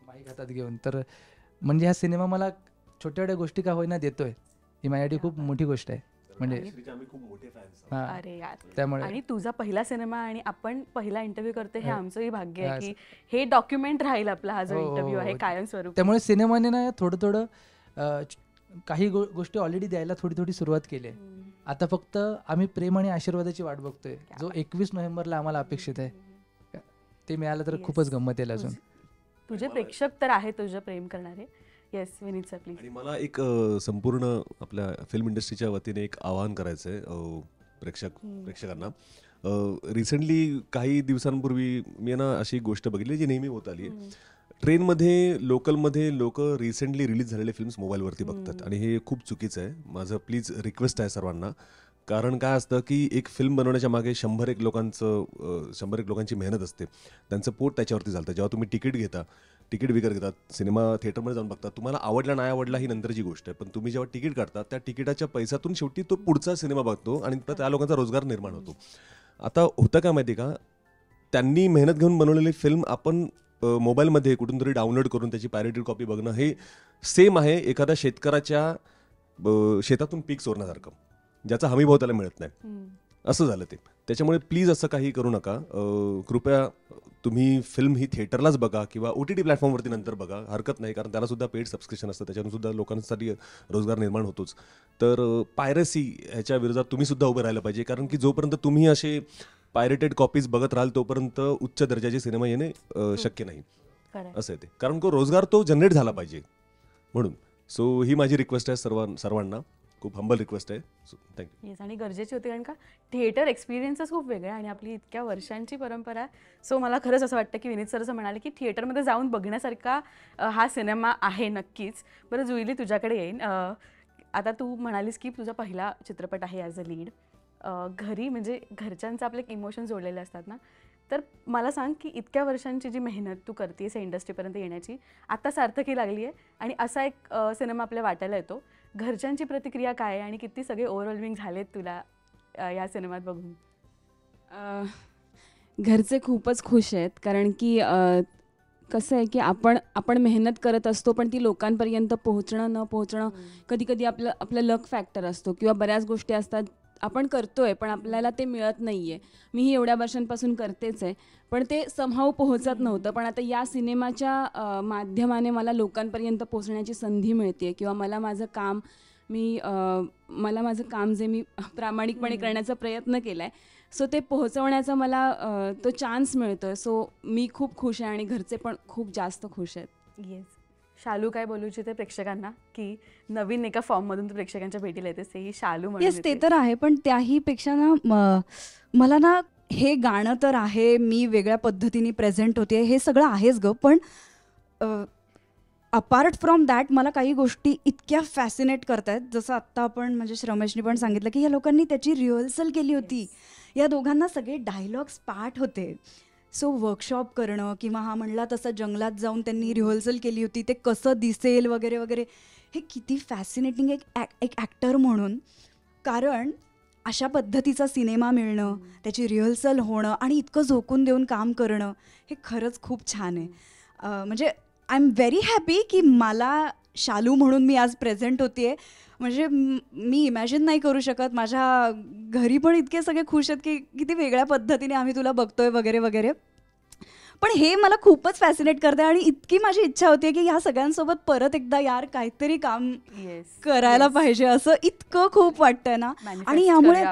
माईक हातात घेऊन. तर म्हणजे हा सिनेमा मला छोट्या छोट्या गोष्टी का होईना देतोय, ही माझ्यासाठी खूप मोठी गोष्ट आहे. म्हणजे त्यामुळे, आणि तुझा पहिला सिनेमा आणि आपण पहिला इंटरव्ह्यू करते, हे आमचंही भाग्य आहे की हे डॉक्युमेंट राहील आपला हा जो इंटरव्ह्यू आहे कायमस्वरूपी. त्यामुळे सिनेमाने ना थोडं काही गोष्टी ऑलरेडी द्यायला थोडी सुरुवात केली आहे. आता फक्त आम्ही प्रेम आणि आशीर्वादाची वाट बघतोय, जो 21 नोव्हेंबरला आम्हाला अपेक्षित आहे. ते मिळालं तर खूपच गंमत येईल. अजून तुझे प्रेक्षक तर आहे तुझं प्रेम करणारे. Yes, Vineet sir please. आणि मला एक संपूर्ण आपल्या फिल्म इंडस्ट्रीच्या वतीने एक आवाहन करायचं आहे प्रेक्षकांना. रिसेंटली काही दिवसांपूर्वी मी ना अशी गोष्ट बघितली जी नेहमी होत आली आहे. ट्रेनमध्ये, लोकलमध्ये लोक रिसेंटली रिलीज झालेले फिल्म्स मोबाईलवरती बघतात, आणि हे खूप चुकीचं आहे. माझं प्लीज रिक्वेस्ट आहे सर्वांना. कारण काय असतं की एक फिल्म बनवण्याच्या मागे 100 लोकांची मेहनत असते, त्यांचं पोट त्याच्यावरती चालतं. जेव्हा तुम्ही तिकीट विकत घेतात, सिनेमा थिएटरमध्ये जाऊन बघतात, तुम्हाला आवडला नाही आवडला ही नंतरची गोष्ट आहे, पण तुम्ही जेव्हा तिकीट काढता त्या तिकिटाच्या पैशातून शेवटी तो पुढचा सिनेमा बघतो, आणि त्या लोकांचा रोजगार निर्माण होतो. आता होतं काय माहिती का, त्यांनी मेहनत घेऊन बनवलेली फिल्म आपण मोबाईलमध्ये कुठून तरी डाउनलोड करून त्याची पायरेटेड कॉपी बघणं हे सेम आहे एखाद्या शेतकऱ्याच्या शेतातून पीक चोरण्यासारखं, ज्याचा हमीभाव त्याला मिळत नाही. असं झालं ते. त्याच्यामुळे प्लीज असं काही करू नका. कृपया तुम्ही फिल्म ही थिएटरलाच बघा किंवा OTT प्लॅटफॉर्मवरती नंतर बघा, हरकत नाही, कारण त्याला सुद्धा पेड सबस्क्रिप्शन असतं, त्याच्यातून सुद्धा लोकांसाठी रोजगार निर्माण होतोच. तर पायरसी ह्याच्या विरोधात तुम्ही सुद्धा उभं राहिलं पाहिजे, कारण की जोपर्यंत तुम्ही असे पायरेटेड कॉपीज बघत राहाल तोपर्यंत उच्च दर्जाचे सिनेमा येणे शक्य नाही. असं आहे ते, कारण तो रोजगार तो जनरेट झाला पाहिजे म्हणून. सो ही माझी रिक्वेस्ट आहे सर्वांना, खूप हंबल रिक्वेस्ट आहे. So thank you. येस, आणि गरजेची होती, कारण का थिएटर एक्सपिरियन्सच खूप वेगळा आहे आणि आपली इतक्या वर्षांची परंपरा आहे. सो मला खरंच असं वाटतं की विनीत सर असं म्हणाले की थिएटरमध्ये जाऊन बघण्यासारखा हा सिनेमा आहे नक्कीच. बरं जुईली, तुझ्याकडे येईन. आता तू म्हणालीस की तुझा पहिला चित्रपट आहे ॲज अ लीड. घरी म्हणजे घरच्यांचं आपले इमोशन जोडलेले असतात ना, तर मला सांग की इतक्या वर्षांची जी मेहनत तू करतेस या इंडस्ट्रीपर्यंत येण्याची आता सार्थकी लागली आहे, आणि असा एक सिनेमा आपल्या वाटायला येतो. घरच्यांची प्रतिक्रिया काय आहे आणि किती सगळे ओव्हरवेल्मिंग झालेत तुला या सिनेमात बघून? घरचे खूपच खुश आहेत, कारण की कसं आहे की आपण मेहनत करत असतो, पण ती लोकांपर्यंत पोहोचणं न पोहोचणं कधी कधी आपलं लक फॅक्टर असतो, किंवा बऱ्याच गोष्टी असतात आपण करतोय पण आपल्याला ते मिळत नाही आहे. मीही एवढ्या वर्षांपासून करतेच आहे, पण ते समहाऊ पोहोचत नव्हतं. पण आता या सिनेमाच्या माध्यमाने मला लोकांपर्यंत पोहोचण्याची संधी मिळते, किंवा मला माझं काम जे मी प्रामाणिकपणे करण्याचा प्रयत्न केला आहे, सो ते पोहोचवण्याचा मला तो चान्स मिळतोय. सो मी खूप खुश आहे आणि घरचे पण खूप जास्त खुश आहेत. येस. शालू काय बोलू इच्छिते प्रेक्षकांना, की नवीन एका फॉर्ममधून तू प्रेक्षकांच्या भेटीला येतेस, तेही शालू म्हणून. येस, ते तर आहे, पण त्याही पेक्षा ना मला ना हे गाणं तर आहे, मी वेगळ्या पद्धतीने प्रेझेंट होते, हे सगळं आहेच ग, पण अपार्ट फ्रॉम दॅट मला काही गोष्टी इतक्या फॅसिनेट करतायत. जसं आत्ता आपण म्हणजे श्रमेशनी पण सांगितलं की या लोकांनी त्याची रिहर्सल केली होती. या दोघांना सगळे डायलॉग्स पाठ होते. सो वर्कशॉप करणं किंवा हा म्हणला तसं जंगलात जाऊन त्यांनी रिहर्सल केली होती, ते कसं दिसेल वगैरे वगैरे, हे किती फॅसिनेटिंग एक ॲक्टर म्हणून. कारण अशा पद्धतीचा सिनेमा मिळणं, त्याची रिहर्सल होणं आणि इतकं झोकून देऊन काम करणं, हे खरंच खूप छान आहे. म्हणजे आय एम व्हेरी हॅपी की मला शालू म्हणून मी आज प्रेझेंट होते आहे. म्हणजे मी इमॅजिन नाही करू शकत. माझ्या घरी पण इतके सगळे खुश आहेत की किती वेगळ्या पद्धतीने आम्ही तुला बघतोय वगैरे वगैरे. पण हे मला खूपच फॅसिनेट करते आणि इतकी माझी इच्छा होती की ह्या सगळ्यांसोबत परत एकदा यार काहीतरी काम करायला पाहिजे, असं इतकं खूप वाटतंय ना. आणि यामुळे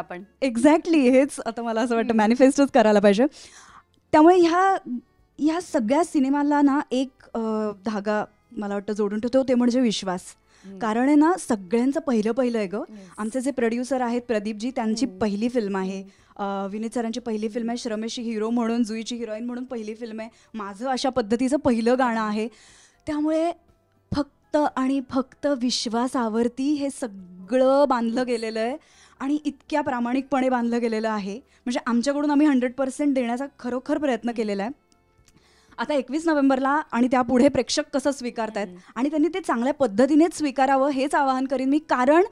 एक्झॅक्टली हेच आता मला असं वाटतं, मॅनिफेस्टोच करायला पाहिजे. त्यामुळे ह्या सगळ्या सिनेमाला ना एक धागा मला वाटतं जोडून ठेवतो, ते म्हणजे विश्वास. कारण आहे ना, सगळ्यांचं पहिलं आहे ग. आमचे जे प्रोड्युसर आहेत प्रदीपजी, त्यांची पहिली फिल्म आहे. विनीत सरांची पहिली फिल्म आहे. श्रमेशची हिरो म्हणून, जुईची हिरोईन म्हणून पहिली फिल्म आहे. माझं अशा पद्धतीचं पहिलं गाणं आहे. त्यामुळे फक्त आणि फक्त विश्वासावरती हे सगळं बांधलं गेलेलं आहे आणि इतक्या प्रामाणिकपणे बांधलं गेलेलं आहे. म्हणजे आमच्याकडून आम्ही 100% देण्याचा खरोखर प्रयत्न केलेला आहे. आता 21 नोव्हेंबरला आणि त्यापुढे प्रेक्षक कसं स्वीकारतायत आणि त्यांनी ते चांगल्या पद्धतीनेच स्वीकारावं हेच आवाहन करीन मी. कारण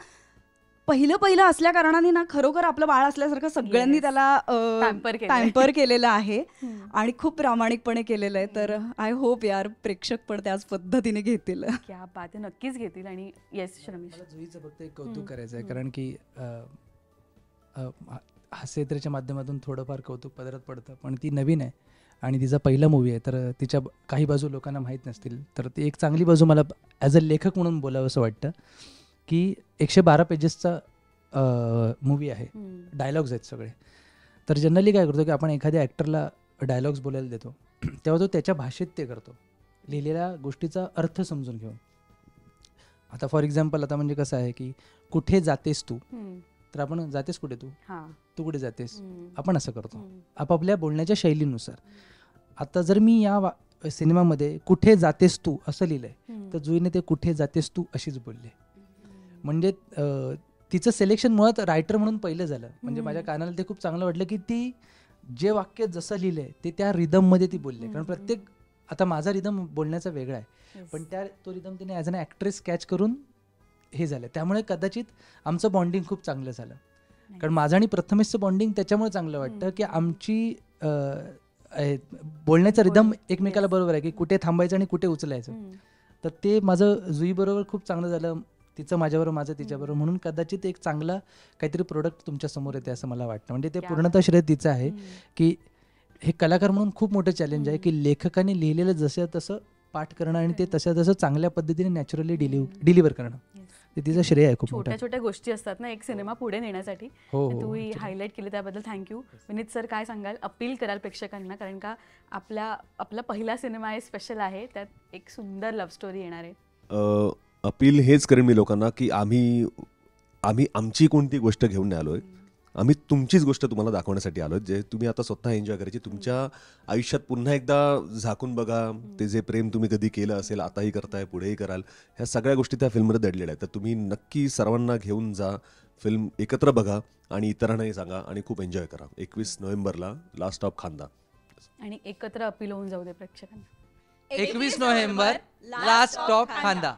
पहिलं असल्या कारणाने ना खरोखर आपलं बाळ असल्यासारखं सगळ्यांनी त्याला पॅम्पर केलेलं आहे आणि खूप प्रामाणिकपणे केलेलं आहे. तर आय होप यार प्रेक्षक पण त्याच पद्धतीने घेतील. क्या बात आहे, नक्कीच घेतील. आणि येस श्रमेश, जुईचं फक्त एक कौतुक करायचं आहे, कारण की हास्यचित्राच्या माध्यमातून थोडंफार कौतुक पदरात पडतं, पण ती नवीन आहे आणि तिचा पहिला मूवी आहे, तर तिच्या काही बाजू लोकांना माहीत नसतील. तर ती एक चांगली बाजू मला ॲज अ लेखक म्हणून बोलावं असं वाटतं की 112 पेजेसचा मूवी आहे, डायलॉग्स आहेत सगळे. तर जनरली काय करतो की आपण एखाद्या ॲक्टरला डायलॉग्स बोलायला देतो तेव्हा तो त्याच्या भाषेत ते करतो, लिहिलेल्या गोष्टीचा अर्थ समजून घेऊन. आता फॉर एक्झाम्पल, आता म्हणजे कसं आहे की कुठे जातेस तू, तर आपण जातेस कुठे तू कुठे जातेस, आपण असं करतो आपापल्या बोलण्याच्या शैलीनुसार. आता जर मी या सिनेमामध्ये कुठे जातेस तू असं लिहिलंय, तर जुईने ते कुठे जातेस तू अशीच बोलले. म्हणजे तिचं सिलेक्शन मुळात रायटर म्हणून पहिलं झालं. म्हणजे माझ्या कानाला ते खूप चांगलं वाटलं की ती जे वाक्य जसं लिहिलंय ते त्या रिदममध्ये ती बोलले. कारण प्रत्येक, आता माझा रिदम बोलण्याचा वेगळा आहे, पण तो रिदम तिने ॲज अन ॲक्ट्रेस कॅच करून हे झालं. त्यामुळे कदाचित आमचं बॉन्डिंग खूप चांगलं झालं. कारण माझं आणि प्रथमेशचं बॉन्डिंग त्याच्यामुळे चांगलं वाटतं की आमची बोलण्याचं रिदम एकमेकाला बरोबर आहे की कुठे थांबायचं आणि कुठे उचलायचं. तर ते माझं जुईबरोबर खूप चांगलं झालं, तिचं माझ्याबरोबर, माझं तिच्याबरोबर. म्हणून कदाचित एक चांगला काहीतरी प्रोडक्ट तुमच्या समोर येते असं मला वाटतं. म्हणजे ते पूर्णतः श्रेय तिचं आहे की हे कलाकार म्हणून खूप मोठं चॅलेंज आहे की लेखकाने लिहिलेलं जसं तसं पाठ करणं आणि ते तसं तसं चांगल्या पद्धतीने नॅचरली डिलिव्हर करणं, ते तिचं श्रेय आहे खूप मोठं. छोट्या छोट्या गोष्टी असतात ना एक सिनेमा पुढे नेण्यासाठी. तू हायलाईट केली त्याबद्दल थँक्यू. विनीत सर, काय सांगाल, अपील कराल प्रेक्षकांना? कारण का आपला पहिला सिनेमा आहे, स्पेशल आहे, त्यात एक सुंदर लव्ह स्टोरी येणार आहे. अपील हेच करेन मी लोकांना की आम्ही आमची कोणती गोष्ट घेऊन नाही आलोय, आम्ही तुमचीच गोष्ट तुम्हाला दाखवण्यासाठी आलो, जे तुम्ही आता स्वतः एन्जॉय करायची. तुमच्या आयुष्यात पुन्हा एकदा झाकून बघा, ते जे प्रेम तुम्ही कधी केलं असेल, आताही करताय, पुढेही कराल, ह्या सगळ्या गोष्टी त्या फिल्ममध्ये दडलेल्या आहेत. तर तुम्ही नक्की सर्वांना घेऊन जा, फिल्म एकत्र बघा आणि इतरांनाही सांगा आणि खूप एन्जॉय करा. 21 नोव्हेंबरला लास्ट स्टॉप खांदा. आणि एकत्र अपील होऊन जाऊ दे प्रेक्षकांना. 21 नोव्हेंबर लास्ट स्टॉप खांदा.